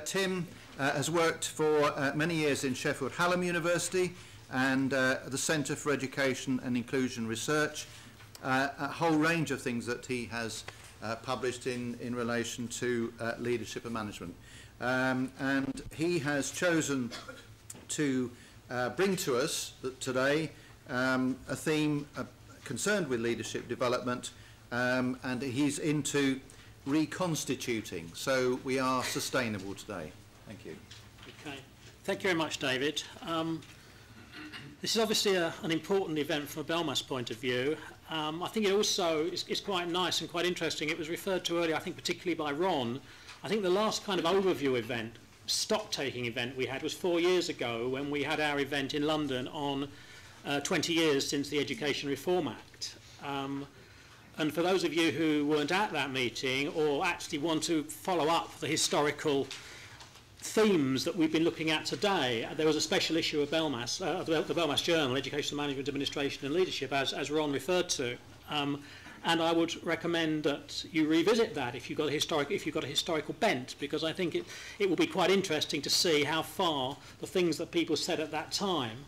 Tim has worked for many years in Sheffield Hallam University and the Centre for Education and Inclusion Research, a whole range of things that he has published in relation to leadership and management. And he has chosen to bring to us today a theme concerned with leadership development, and he's into reconstituting. So we are sustainable today. Thank you. Okay. Thank you very much, David. This is obviously an important event from a BELMAS point of view. I think it also is quite nice and quite interesting. It was referred to earlier, I think particularly by Ron. I think the last kind of overview event, stock-taking event we had was 4 years ago when we had our event in London on 20 years since the Education Reform Act. And for those of you who weren't at that meeting or actually want to follow up the historical themes that we've been looking at today, there was a special issue of BELMAS, the BELMAS Journal, Education, Management, Administration and Leadership, as Ron referred to. And I would recommend that you revisit that if you've got a historical bent, because I think it will be quite interesting to see how far the things that people said at that time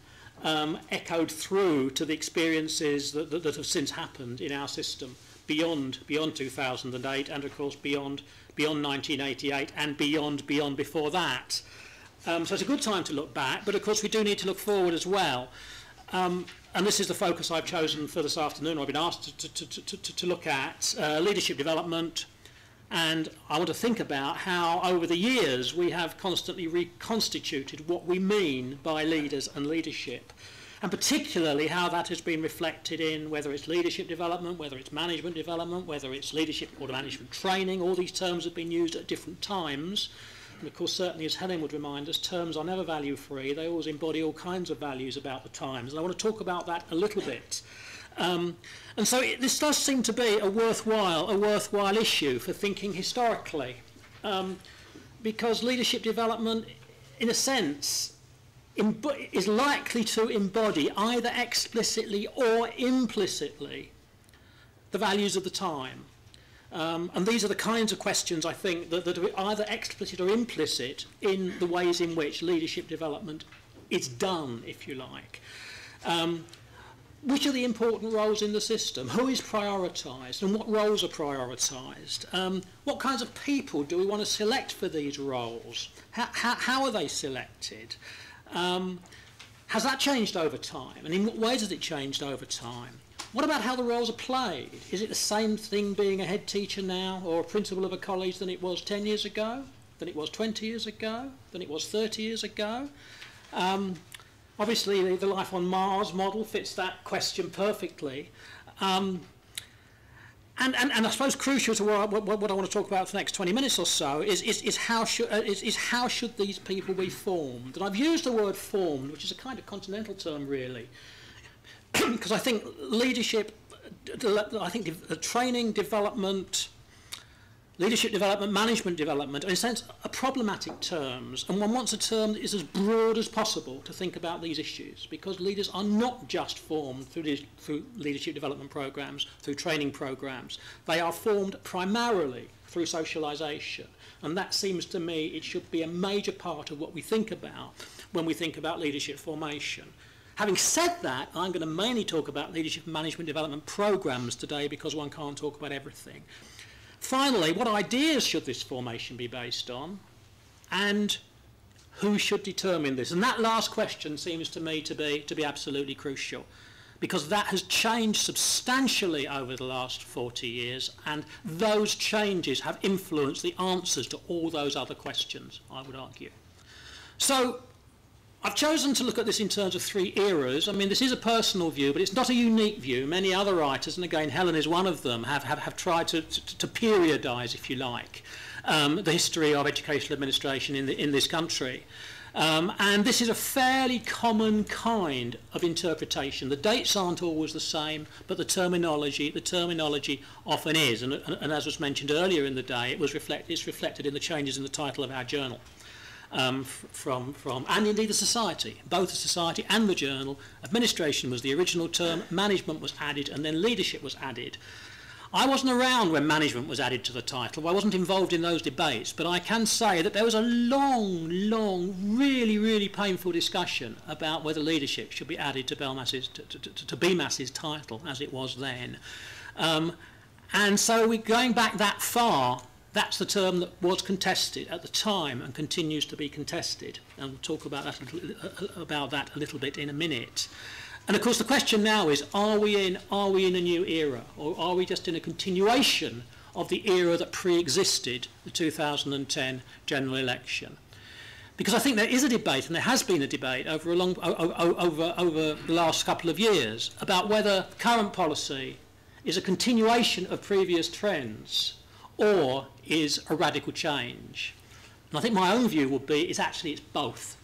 echoed through to the experiences that have since happened in our system beyond 2008, and of course beyond 1988 and beyond before that. So it's a good time to look back, but of course we do need to look forward as well. And this is the focus I've chosen for this afternoon. I've been asked to look at leadership development, and I want to think about how over the years we have constantly reconstituted what we mean by leaders and leadership, and particularly how that has been reflected in whether it's leadership development, whether it's management development, whether it's leadership or management training. All these terms have been used at different times. And of course, certainly as Helen would remind us, terms are never value free. They always embody all kinds of values about the times. And I want to talk about that a little bit. And so this does seem to be a worthwhile issue for thinking historically, because leadership development, in a sense, is likely to embody either explicitly or implicitly the values of the time. And these are the kinds of questions, I think, that are either explicit or implicit in the ways in which leadership development is done, if you like. Which are the important roles in the system? Who is prioritised, and what roles are prioritised? What kinds of people do we want to select for these roles? How are they selected? Has that changed over time? And in what ways has it changed over time? What about how the roles are played? Is it the same thing being a head teacher now or a principal of a college than it was 10 years ago, than it was 20 years ago, than it was 30 years ago? Obviously, the Life on Mars model fits that question perfectly. And I suppose crucial to what I want to talk about for the next 20 minutes or so is how should these people be formed? And I've used the word formed, which is a kind of continental term, really, because I think leadership, training, development, leadership development, management development, in a sense, are problematic terms, and one wants a term that is as broad as possible to think about these issues, because leaders are not just formed through leadership development programs, through training programs. They are formed primarily through socialisation, and that seems to me it should be a major part of what we think about when we think about leadership formation. Having said that, I'm going to mainly talk about leadership and management development programs today, because one can't talk about everything. Finally, what ideas should this formation be based on, and who should determine this? And that last question seems to me to be absolutely crucial, because that has changed substantially over the last 40 years, and those changes have influenced the answers to all those other questions, I would argue. So I've chosen to look at this in terms of 3 eras. I mean, this is a personal view, but it's not a unique view. Many other writers, and again, Helen is one of them, have tried to periodise, if you like, the history of educational administration in this country. And this is a fairly common kind of interpretation. The dates aren't always the same, but the terminology often is. And as was mentioned earlier in the day, it's reflected in the changes in the title of our journal. And indeed the society, both the society and the journal. Administration was the original term, management was added, and then leadership was added. I wasn't around when management was added to the title. I wasn't involved in those debates, but I can say that there was a long, really, really painful discussion about whether leadership should be added to BELMAS's title, as it was then. And so we're going back that far. That's the term that was contested at the time and continues to be contested. And we'll talk about that a little bit in a minute. And of course the question now is, are we in a new era, or are we just in a continuation of the era that pre-existed the 2010 general election? Because I think there is a debate, and there has been a debate over the last couple of years, about whether current policy is a continuation of previous trends or is a radical change. And I think my own view would be it's both.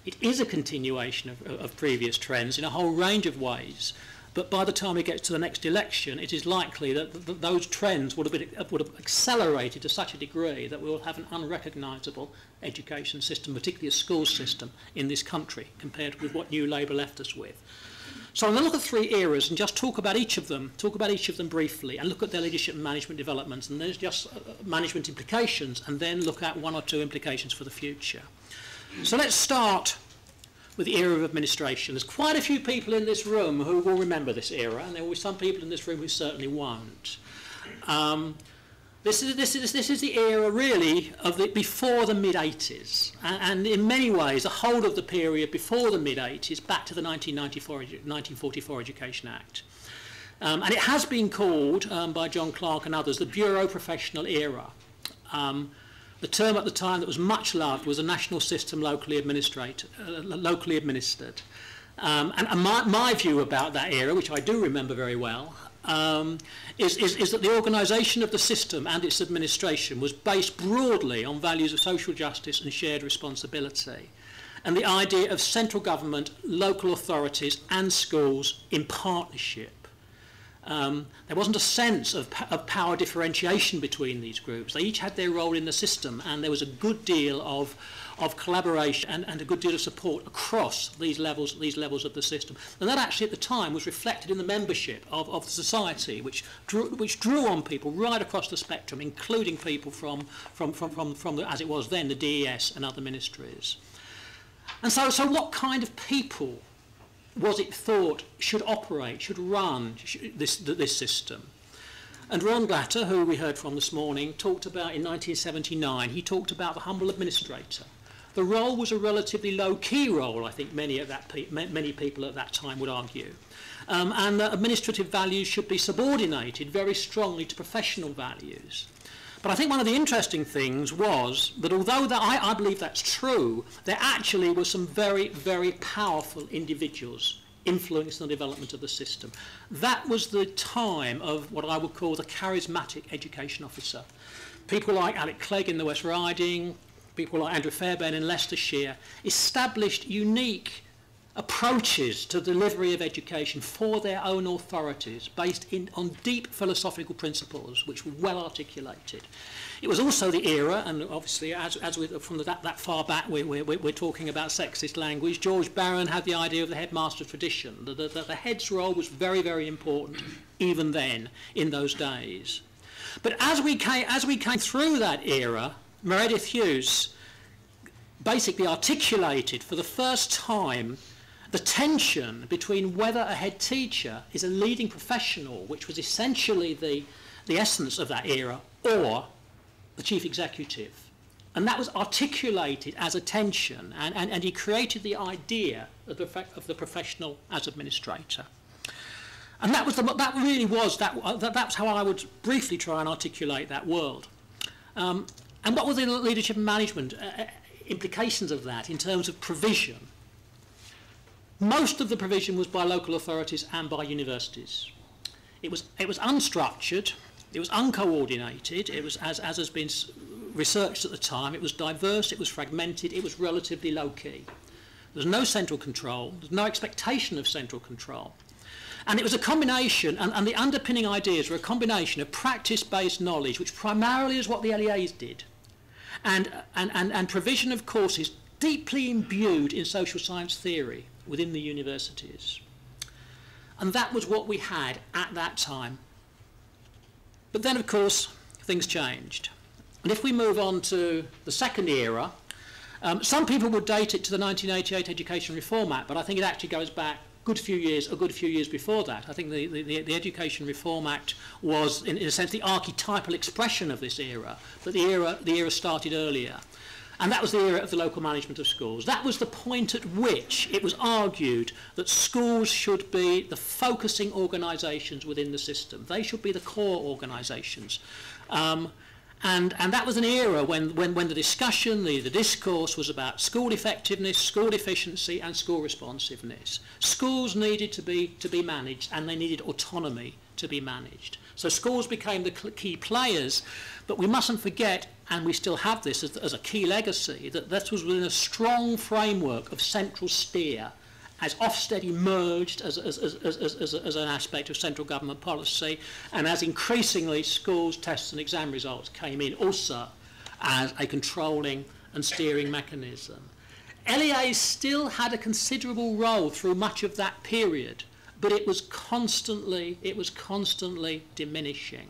It is a continuation of previous trends in a whole range of ways, but by the time we get to the next election, it is likely that those trends would have accelerated to such a degree that we will have an unrecognisable education system, particularly a school system, in this country compared with what New Labour left us with. So I'm going to look at 3 eras and just talk about each of them briefly, and look at their leadership and management developments, and there's just management implications, and then look at 1 or 2 implications for the future. So let's start with the era of administration. There's quite a few people in this room who will remember this era, and there will be some people in this room who certainly won't. This is the era really of before the mid-80s, and in many ways the whole of the period before the mid-80s back to the 1944 Education Act. And it has been called by John Clarke and others the Bureau Professional era. The term at the time that was much loved was a national system locally administered. And my view about that era, which I do remember very well, is that the organisation of the system and its administration was based broadly on values of social justice and shared responsibility, and the idea of central government, local authorities and schools in partnership. There wasn't a sense of power differentiation between these groups. They each had their role in the system, and there was a good deal of collaboration and a good deal of support across these levels of the system. And that actually at the time was reflected in the membership of the society, which drew on people right across the spectrum, including people from the, as it was then, the DES and other ministries. And so what kind of people was it thought should operate, should run this system? And Ron Glatter, who we heard from this morning, talked about in 1979, he talked about the humble administrator. The role was a relatively low-key role, I think many people at that time would argue. And that administrative values should be subordinated very strongly to professional values. But I think one of the interesting things was that although I believe that's true, there actually were some very, very powerful individuals influencing the development of the system. That was the time of what I would call the charismatic education officer. People like Alec Clegg in the West Riding, people like Andrew Fairbairn in Leicestershire, established unique approaches to delivery of education for their own authorities based on deep philosophical principles which were well articulated. It was also the era, and obviously from that far back we're talking about sexist language, George Barron had the idea of the headmaster tradition. The head's role was very, very important even then, in those days. But as we came through that era, Meredith Hughes basically articulated for the first time the tension between whether a head teacher is a leading professional, which was essentially the essence of that era, or the chief executive. And that was articulated as a tension, and he created the idea of the professional as administrator. And that's how I would briefly try and articulate that world. And what were the leadership and management implications of that in terms of provision? Most of the provision was by local authorities and by universities. It was unstructured, it was uncoordinated, it was, as has been researched at the time, it was diverse, it was fragmented, it was relatively low-key. There was no central control, there was no expectation of central control. And it was a combination, and the underpinning ideas were a combination of practice-based knowledge, which primarily is what the LEAs did, and provision of courses deeply imbued in social science theory within the universities. And that was what we had at that time. But then, of course, things changed. And if we move on to the second era, some people would date it to the 1988 Education Reform Act, but I think it actually goes back a good few years before that. I think the Education Reform Act was, in a sense, the archetypal expression of this era, but the era started earlier. And that was the era of the local management of schools. That was the point at which it was argued that schools should be the focusing organisations within the system. They should be the core organisations. And that was an era when the discussion, the discourse was about school effectiveness, school efficiency and school responsiveness. Schools needed to be managed, and they needed autonomy to be managed. So schools became the key players, but we mustn't forget, and we still have this as a key legacy, that this was within a strong framework of central steer, as Ofsted emerged as an aspect of central government policy, and as increasingly schools, tests and exam results came in also as a controlling and steering mechanism. LEAs still had a considerable role through much of that period, but it was constantly diminishing.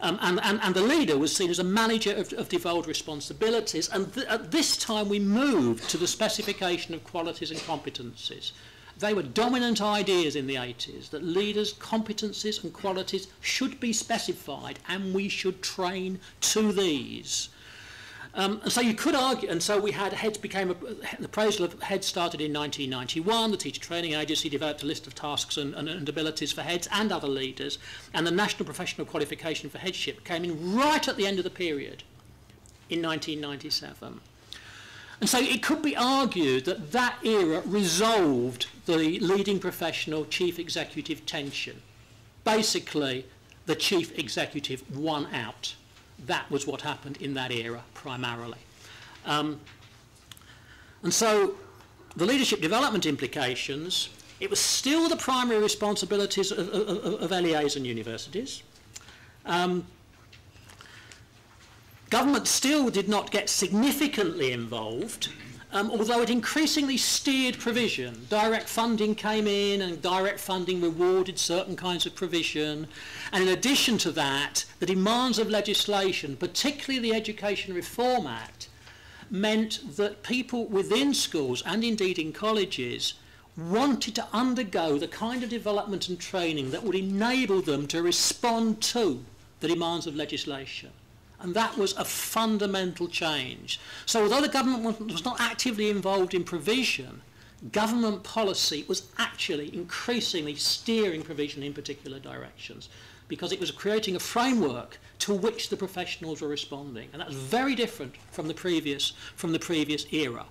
And the leader was seen as a manager of devolved responsibilities, and at this time we moved to the specification of qualities and competencies. They were dominant ideas in the 80s, that leaders' competencies and qualities should be specified, and we should train to these. And so you could argue, and so we had heads the appraisal of heads started in 1991. The Teacher Training Agency developed a list of tasks and abilities for heads and other leaders, and the National Professional Qualification for Headship came in right at the end of the period in 1997. And so it could be argued that that era resolved the leading professional chief executive tension. Basically, the chief executive won out. That was what happened in that era, primarily. And so the leadership development implications, it was still the primary responsibilities of LEAs and universities. Government still did not get significantly involved, although it increasingly steered provision. Direct funding came in, and direct funding rewarded certain kinds of provision. And in addition to that, the demands of legislation, particularly the Education Reform Act, meant that people within schools, and indeed in colleges, wanted to undergo the kind of development and training that would enable them to respond to the demands of legislation. And that was a fundamental change. So although the government was not actively involved in provision, government policy was actually increasingly steering provision in particular directions, because it was creating a framework to which the professionals were responding. And that was very different from the previous era.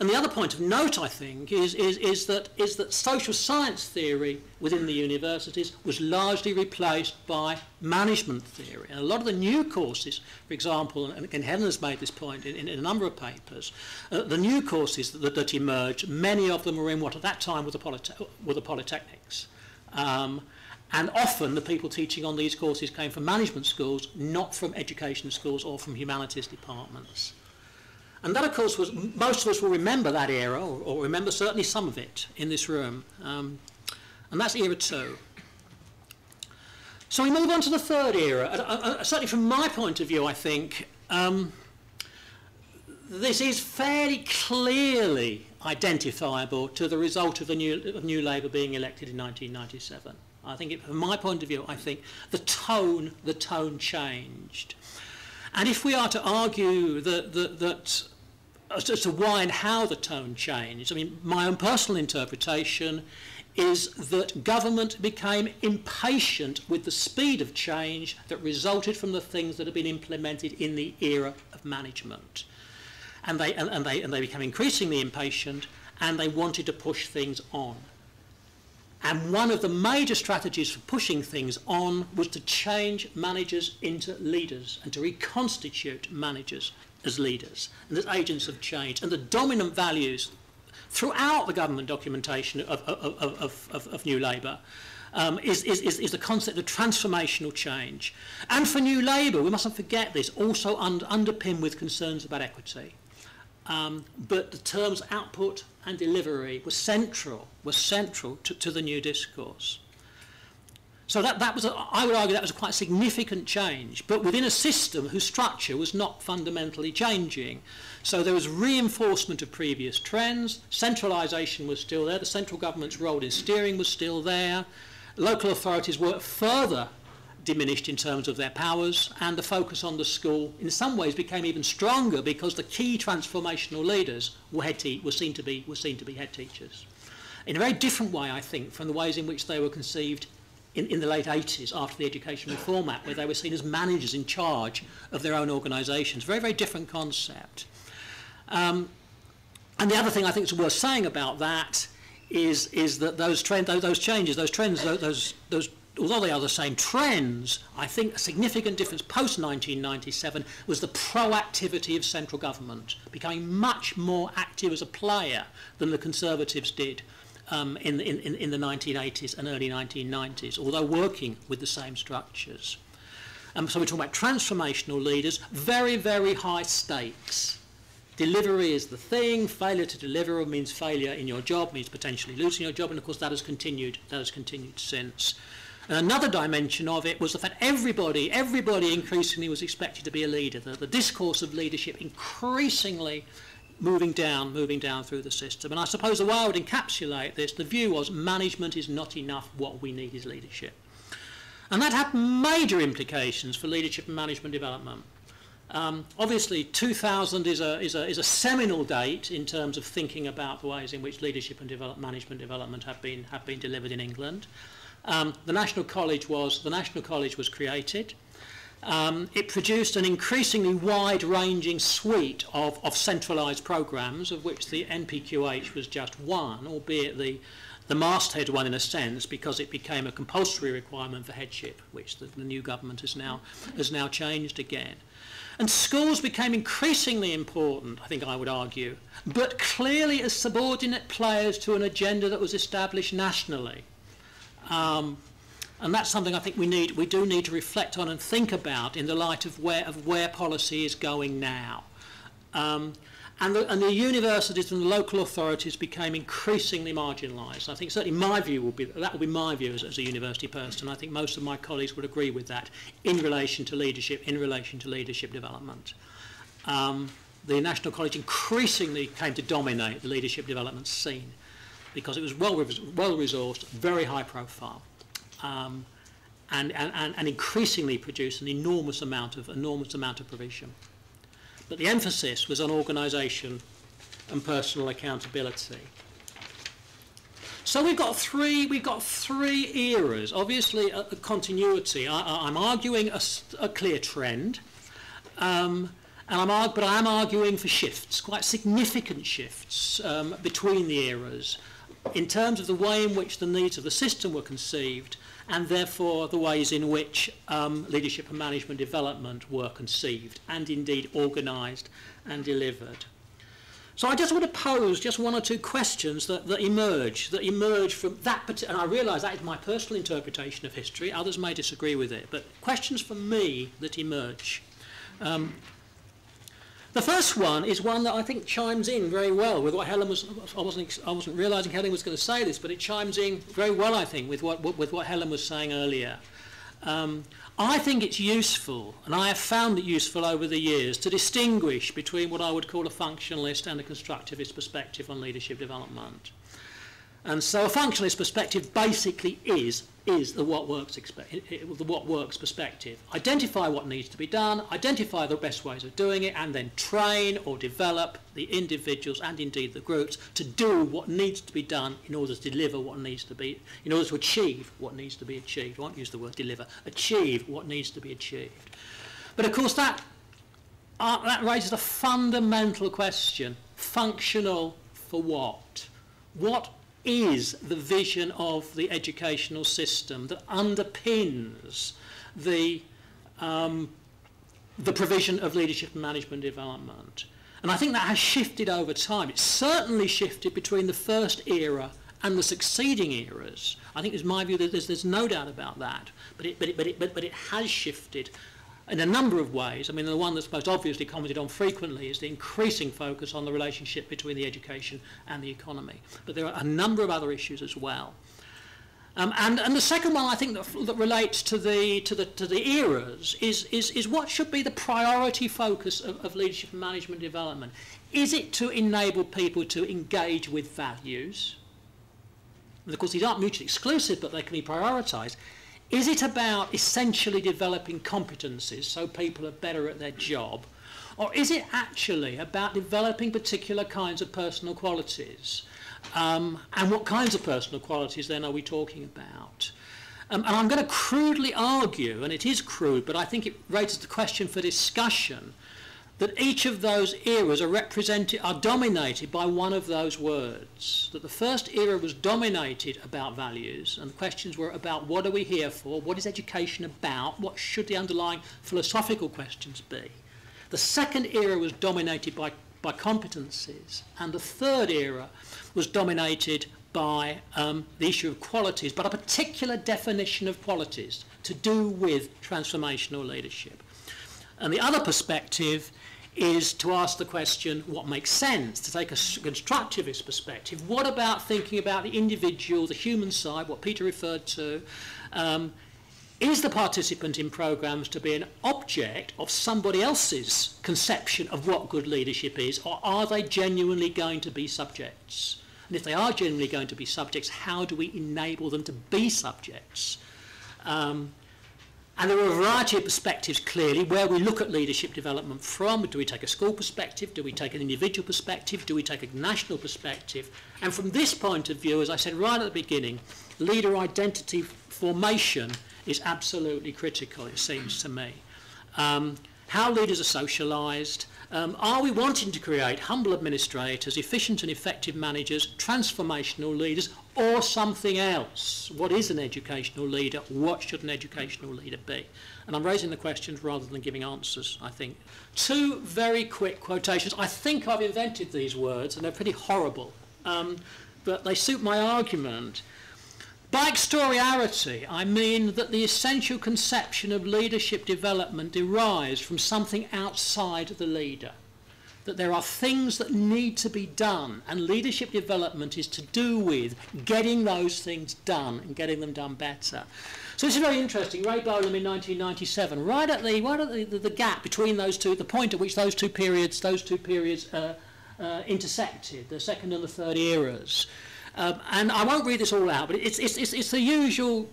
And the other point of note, I think, is that social science theory within the universities was largely replaced by management theory. And a lot of the new courses, for example, and again Helen has made this point in a number of papers, the new courses that emerged, many of them were in what at that time were the polytechnics. And often the people teaching on these courses came from management schools, not from education schools or from humanities departments. And that, of course, was, most of us will remember that era, or remember certainly some of it in this room. And that's era 2. So we move on to the third era. Certainly from my point of view, I think, this is fairly clearly identifiable to the result of New Labour being elected in 1997. I think, from my point of view, I think the tone changed. And if we are to argue that as to why and how the tone changed, I mean, my own personal interpretation is that government became impatient with the speed of change that resulted from the things that had been implemented in the era of management. And they became increasingly impatient, and they wanted to push things on. And one of the major strategies for pushing things on was to change managers into leaders and to reconstitute managers as leaders and as agents of change. And the dominant values throughout the government documentation of New Labour is the concept of transformational change. And for New Labour, we mustn't forget this, also underpinned with concerns about equity. But the terms output and delivery were central to the new discourse. So that was, I would argue, that was a quite significant change, but within a system whose structure was not fundamentally changing. So there was reinforcement of previous trends, centralisation was still there, the central government's role in steering was still there, local authorities were further diminished in terms of their powers, and the focus on the school in some ways became even stronger because the key transformational leaders were seen to be head teachers. In a very different way, I think, from the ways in which they were conceived in the late 80s after the Education Reform Act, where they were seen as managers in charge of their own organisations. Very, very different concept. And the other thing I think is worth saying about that is that those changes, although they are the same trends, I think a significant difference post-1997 was the proactivity of central government, becoming much more active as a player than the Conservatives did in the 1980s and early 1990s, although working with the same structures. So we're talking about transformational leaders, very, very high stakes. Delivery is the thing. Failure to deliver means failure in your job, means potentially losing your job, and of course that has continued since. And another dimension of it was the fact everybody increasingly was expected to be a leader. The discourse of leadership increasingly moving down through the system. And I suppose the way I would encapsulate this, the view was management is not enough, what we need is leadership. And that had major implications for leadership and management development. Obviously 2000 is a seminal date in terms of thinking about the ways in which leadership and management development have been delivered in England. The National College was created. It produced an increasingly wide-ranging suite of centralised programmes, of which the NPQH was just one, albeit the masthead one in a sense, because it became a compulsory requirement for headship, which the new government has now changed again. And schools became increasingly important, I think I would argue, but clearly as subordinate players to an agenda that was established nationally. And that's something I think we do need to reflect on and think about in the light of where policy is going now. And the universities and the local authorities became increasingly marginalised. I think certainly my view would be that would be my view as a university person. I think most of my colleagues would agree with that in relation to leadership development. The National College increasingly came to dominate the leadership development scene because it was well resourced, very high profile, and increasingly produced an enormous amount of provision. But the emphasis was on organisation and personal accountability. So we've got three eras. Obviously, a continuity. I'm arguing a clear trend, but I am arguing for shifts, quite significant shifts between the eras, in terms of the way in which the needs of the system were conceived, and therefore the ways in which leadership and management development were conceived and indeed organised and delivered. So I just want to pose just one or two questions that emerge from that, and I realise that is my personal interpretation of history, others may disagree with it, but questions from me that emerge. The first one is one that I think chimes in very well with what Helen was. I wasn't realising Helen was going to say this, but it chimes in very well, I think, with what Helen was saying earlier. I think it's useful, and I have found it useful over the years, to distinguish between what I would call a functionalist and a constructivist perspective on leadership development. And so a functionalist perspective basically is the what works perspective. Identify what needs to be done, identify the best ways of doing it, and then train or develop the individuals and indeed the groups to do what needs to be done in order to deliver what needs to be, in order to achieve what needs to be achieved. I won't use the word deliver, achieve what needs to be achieved. But of course that raises a fundamental question. Functional for what? What is the vision of the educational system that underpins the provision of leadership and management development? And I think that has shifted over time. It's certainly shifted between the first era and the succeeding eras. I think it's my view that there's no doubt about that. But it has shifted in a number of ways. I mean, the one that's most obviously commented on frequently is the increasing focus on the relationship between the education and the economy. But there are a number of other issues as well. And the second one, I think, that relates to the eras is what should be the priority focus of leadership and management development. Is it to enable people to engage with values? And of course, these aren't mutually exclusive, but they can be prioritised. Is it about essentially developing competencies so people are better at their job? Or is it actually about developing particular kinds of personal qualities? And what kinds of personal qualities then are we talking about? And I'm going to crudely argue, and it is crude, but I think it raises the question for discussion, that each of those eras are dominated by one of those words. That the first era was dominated about values, and the questions were about what are we here for, what is education about, what should the underlying philosophical questions be. The second era was dominated by competencies, and the third era was dominated by the issue of qualities, but a particular definition of qualities to do with transformational leadership. And the other perspective is to ask the question, what makes sense? To take a constructivist perspective, what about thinking about the individual, the human side, what Peter referred to? Is the participant in programmes to be an object of somebody else's conception of what good leadership is, or are they genuinely going to be subjects? And if they are genuinely going to be subjects, how do we enable them to be subjects? And there are a variety of perspectives, clearly, where we look at leadership development from. Do we take a school perspective? Do we take an individual perspective? Do we take a national perspective? And from this point of view, as I said right at the beginning, leader identity formation is absolutely critical, it seems to me. How leaders are socialised. Are we wanting to create humble administrators, efficient and effective managers, transformational leaders, or something else? What is an educational leader? What should an educational leader be? And I'm raising the questions rather than giving answers, I think. Two very quick quotations. I think I've invented these words, and they're pretty horrible, but they suit my argument. By extoriarity, I mean that the essential conception of leadership development derives from something outside the leader. That there are things that need to be done, and leadership development is to do with getting those things done and getting them done better. So this is very interesting. Ray Bolam in 1997, right at the gap between those two, the point at which those two periods intersected, the second and the third eras. And I won't read this all out, but it's the usual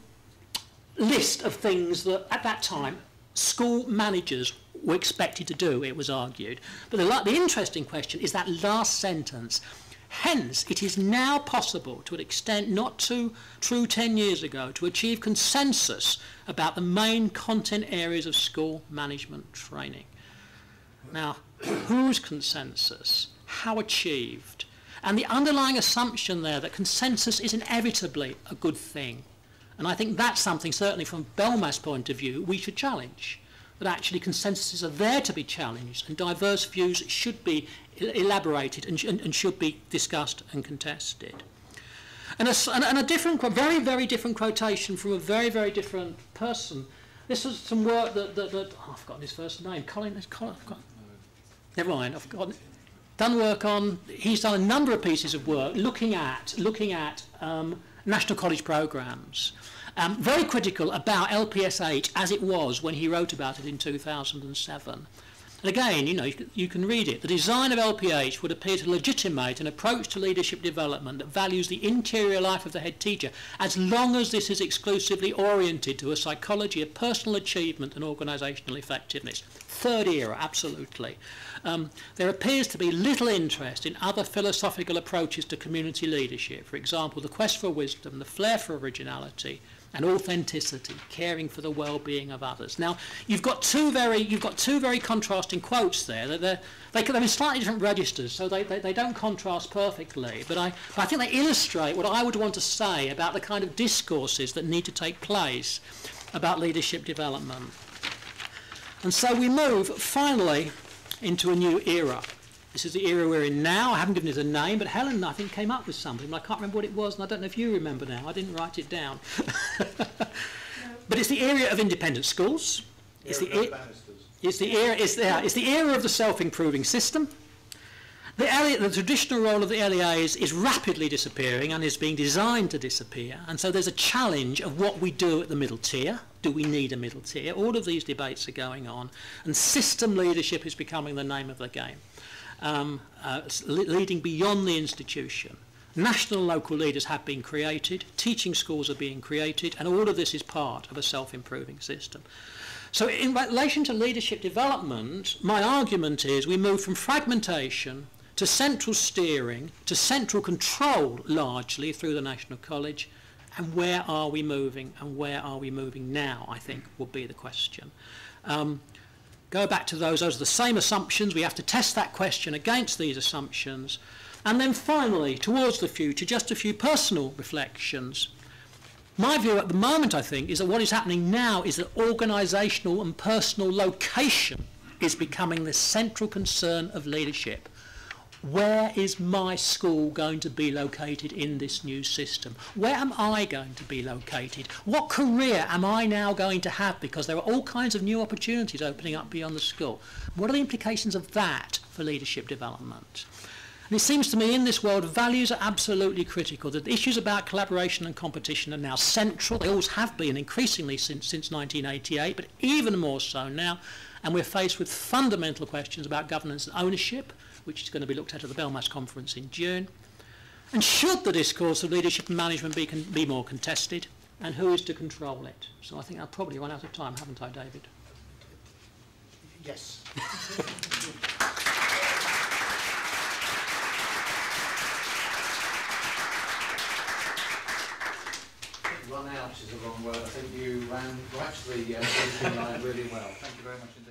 list of things that at that time school managers were expected to do, it was argued. But the interesting question is that last sentence. Hence, it is now possible, to an extent not too true 10 years ago, to achieve consensus about the main content areas of school management training. Now, whose consensus? How achieved? And the underlying assumption there that consensus is inevitably a good thing. And I think that's something, certainly from BELMAS' point of view, we should challenge. That actually consensuses are there to be challenged, and diverse views should be elaborated and should be discussed and contested. And a different, very, very different quotation from a very, very different person. This was some work that oh, I've forgotten his first name. Never mind, I've forgotten. Done work on, he's done a number of pieces of work looking at national college programmes. Very critical about LPSH as it was when he wrote about it in 2007. And again, you know, you can read it. The design of LPH would appear to legitimate an approach to leadership development that values the interior life of the head teacher, as long as this is exclusively oriented to a psychology of personal achievement and organisational effectiveness. Third era, absolutely. There appears to be little interest in other philosophical approaches to community leadership. For example, the quest for wisdom, the flair for originality, and authenticity, caring for the well-being of others. Now, you've got two very contrasting quotes there. They're in slightly different registers, so they don't contrast perfectly. But I think they illustrate what I would want to say about the kind of discourses that need to take place about leadership development. And so we move finally into a new era. This is the era we're in now. I haven't given it a name, but Helen, I think, came up with something, but I can't remember what it was, and I don't know if you remember now. I didn't write it down. But it's the era of independent schools. It's the era of the self-improving system. The traditional role of the LEAs is rapidly disappearing and is being designed to disappear, and so there's a challenge of what we do at the middle tier. Do we need a middle tier? All of these debates are going on, and system leadership is becoming the name of the game, leading beyond the institution. National and local leaders have been created, teaching schools are being created, and all of this is part of a self-improving system. So in relation to leadership development, my argument is we move from fragmentation to central steering, to central control largely through the National College, and where are we moving and where are we moving now, I think would be the question. Go back to those are the same assumptions, we have to test that question against these assumptions, and then finally, towards the future, just a few personal reflections. My view at the moment, I think, is that what is happening now is that organisational and personal location is becoming the central concern of leadership. Where is my school going to be located in this new system? Where am I going to be located? What career am I now going to have? Because there are all kinds of new opportunities opening up beyond the school. What are the implications of that for leadership development? And it seems to me in this world values are absolutely critical. The issues about collaboration and competition are now central. They always have been increasingly since 1988, but even more so now. And we're faced with fundamental questions about governance and ownership, which is going to be looked at the BELMAS conference in June. And should the discourse of leadership and management be more contested? And who is to control it? So I think I've probably run out of time, haven't I, David? Yes. Run out is the wrong word. I think you ran right to the finishing line really well. Thank you very much indeed.